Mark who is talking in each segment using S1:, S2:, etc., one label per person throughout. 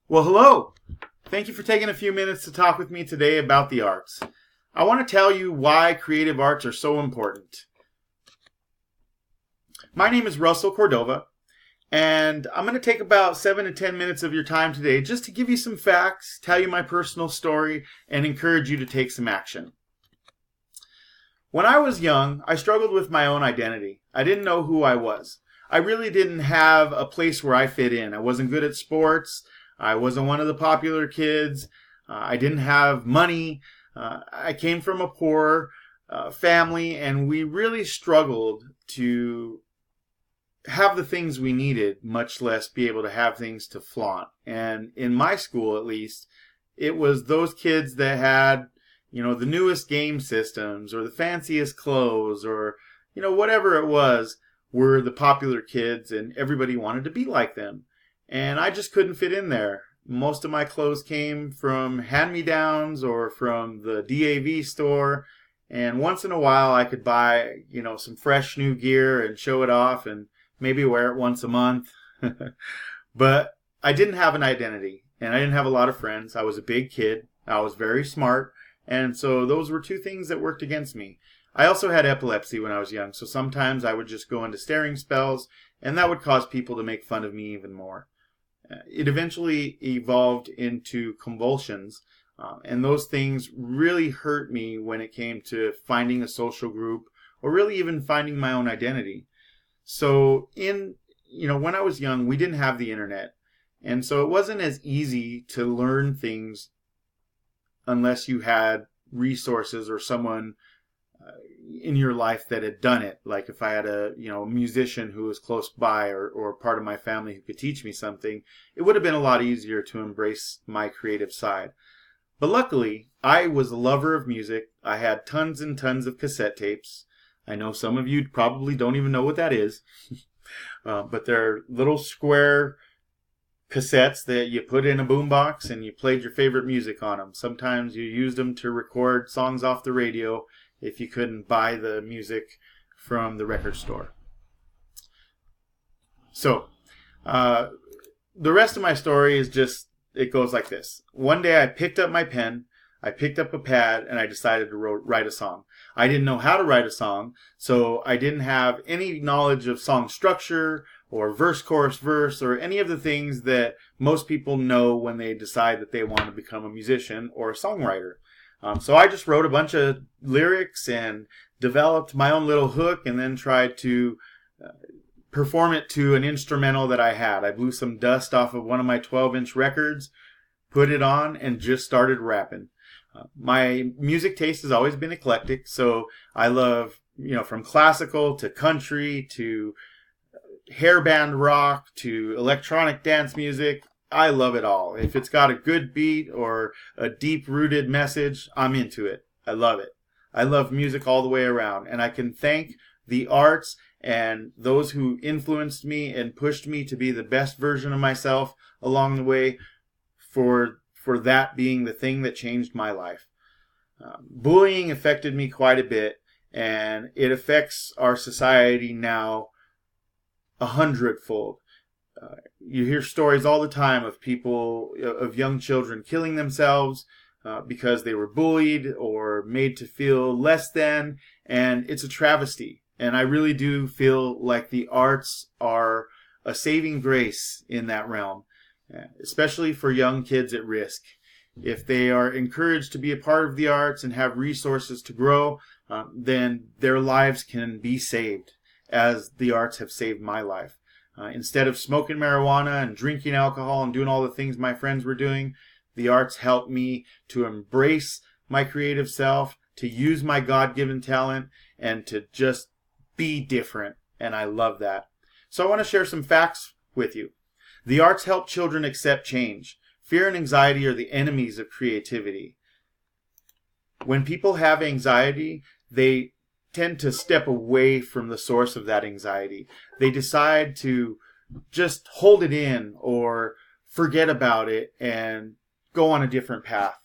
S1: Well, hello. Thank you for taking a few minutes to talk with me today about the arts. I want to tell you why creative arts are so important. My name is Russell Cordova, and I'm going to take about 7 to 10 minutes of your time today just to give you some facts, tell you my personal story, and encourage you to take some action. When I was young, I struggled with my own identity. I didn't know who I was. I really didn't have a place where I fit in. I wasn't good at sports. I wasn't one of the popular kids. I didn't have money. I came from a poor family, and we really struggled to have the things we needed, much less be able to have things to flaunt. And in my school, at least, it was those kids that had, the newest game systems or the fanciest clothes or, whatever it was, were the popular kids, and everybody wanted to be like them. And I just couldn't fit in there. Most of my clothes came from hand-me-downs or from the DAV store. And once in a while I could buy, some fresh new gear and show it off and maybe wear it once a month. But I didn't have an identity, and I didn't have a lot of friends. I was a big kid. I was very smart. And so those were two things that worked against me. I also had epilepsy when I was young, so sometimes I would just go into staring spells, and that would cause people to make fun of me even more. It eventually evolved into convulsions, and those things really hurt me when it came to finding a social group or really even finding my own identity. So when I was young, we didn't have the internet, and so it wasn't as easy to learn things unless you had resources or someone in your life that had done it. Like if I had a musician who was close by or part of my family who could teach me something, it would have been a lot easier to embrace my creative side. But luckily, I was a lover of music. I had tons and tons of cassette tapes. I know some of you probably don't even know what that is. But they're little square cassettes that you put in a boombox and you played your favorite music on them. Sometimes you used them to record songs off the radio if you couldn't buy the music from the record store. So, the rest of my story is it goes like this. One day I picked up my pen, I picked up a pad, and I decided to write a song. I didn't know how to write a song, so I didn't have any knowledge of song structure or verse, chorus, verse, or any of the things that most people know when they decide that they want to become a musician or a songwriter. So I just wrote a bunch of lyrics and developed my own little hook and then tried to perform it to an instrumental that I had. I blew some dust off of one of my 12-inch records, put it on, and just started rapping. My music taste has always been eclectic, so I love, from classical to country to hairband rock to electronic dance music. I love it all. If it's got a good beat or a deep-rooted message, I'm into it. I love it. I love music all the way around. And I can thank the arts and those who influenced me and pushed me to be the best version of myself along the way for that being the thing that changed my life. Bullying affected me quite a bit, and it affects our society now 100-fold. You hear stories all the time of young children killing themselves because they were bullied or made to feel less than, and it's a travesty. And I really do feel like the arts are a saving grace in that realm, especially for young kids at risk. If they are encouraged to be a part of the arts and have resources to grow, then their lives can be saved, as the arts have saved my life. Instead of smoking marijuana and drinking alcohol and doing all the things my friends were doing, the arts helped me to embrace my creative self, to use my God-given talent, and to just be different. And I love that. So I want to share some facts with you. The arts help children accept change. Fear and anxiety are the enemies of creativity. When people have anxiety, they tend to step away from the source of that anxiety. They decide to just hold it in or forget about it and go on a different path.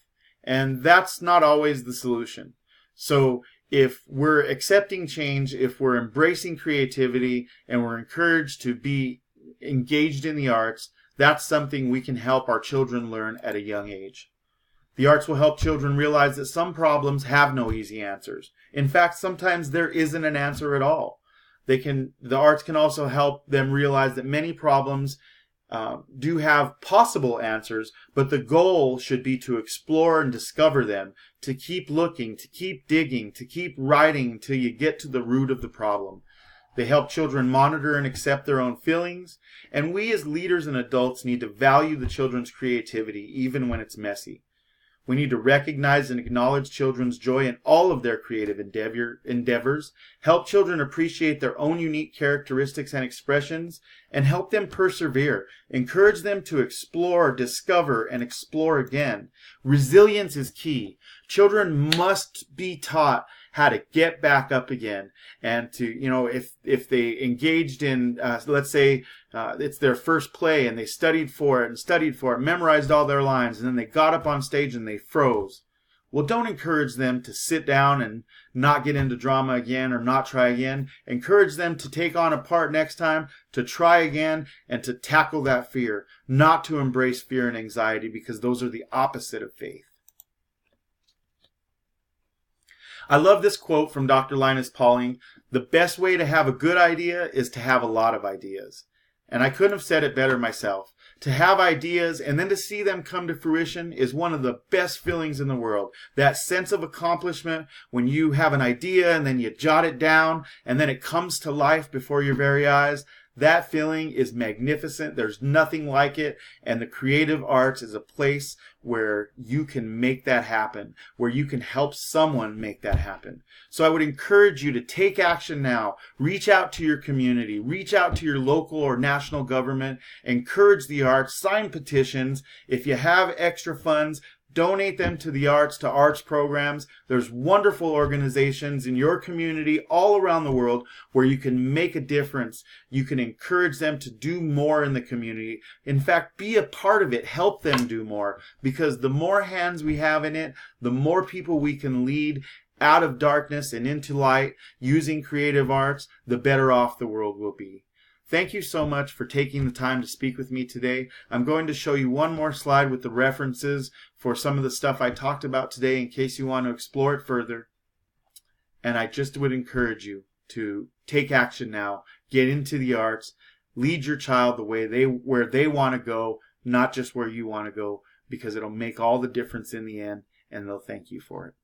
S1: And that's not always the solution. So if we're accepting change, if we're embracing creativity, and we're encouraged to be engaged in the arts, That's something we can help our children learn at a young age. The arts will help children realize that some problems have no easy answers. In fact, sometimes there isn't an answer at all. The arts can also help them realize that many problems do have possible answers, but the goal should be to explore and discover them, to keep looking, to keep digging, to keep writing until you get to the root of the problem. They help children monitor and accept their own feelings, and we as leaders and adults need to value the children's creativity even when it's messy. We need to recognize and acknowledge children's joy in all of their creative endeavors, help children appreciate their own unique characteristics and expressions, and help them persevere. Encourage them to explore, discover, and explore again. Resilience is key. Children must be taught how to get back up again, and to, if they engaged in, let's say, it's their first play and they studied for it, memorized all their lines, and then they got up on stage and they froze. Well, don't encourage them to sit down and not get into drama again or not try again. Encourage them to take on a part next time, to try again, and to tackle that fear, not to embrace fear and anxiety, because those are the opposite of faith. I love this quote from Dr. Linus Pauling: "The best way to have a good idea is to have a lot of ideas." And I couldn't have said it better myself. To have ideas and then to see them come to fruition is one of the best feelings in the world. That sense of accomplishment when you have an idea and then you jot it down and then it comes to life before your very eyes. That feeling is magnificent. There's nothing like it. And the creative arts is a place where you can make that happen, where you can help someone make that happen. So I would encourage you to take action now. Reach out to your community. Reach out to your local or national government. Encourage the arts. Sign petitions. If you have extra funds, donate them to the arts, to arts programs. There's wonderful organizations in your community all around the world where you can make a difference. You can encourage them to do more in the community. In fact, be a part of it. Help them do more, because the more hands we have in it, the more people we can lead out of darkness and into light using creative arts, the better off the world will be. Thank you so much for taking the time to speak with me today. I'm going to show you one more slide with the references for some of the stuff I talked about today in case you want to explore it further. And I just would encourage you to take action now. Get into the arts. Lead your child the way where they want to go, not just where you want to go, because it'll make all the difference in the end, and they'll thank you for it.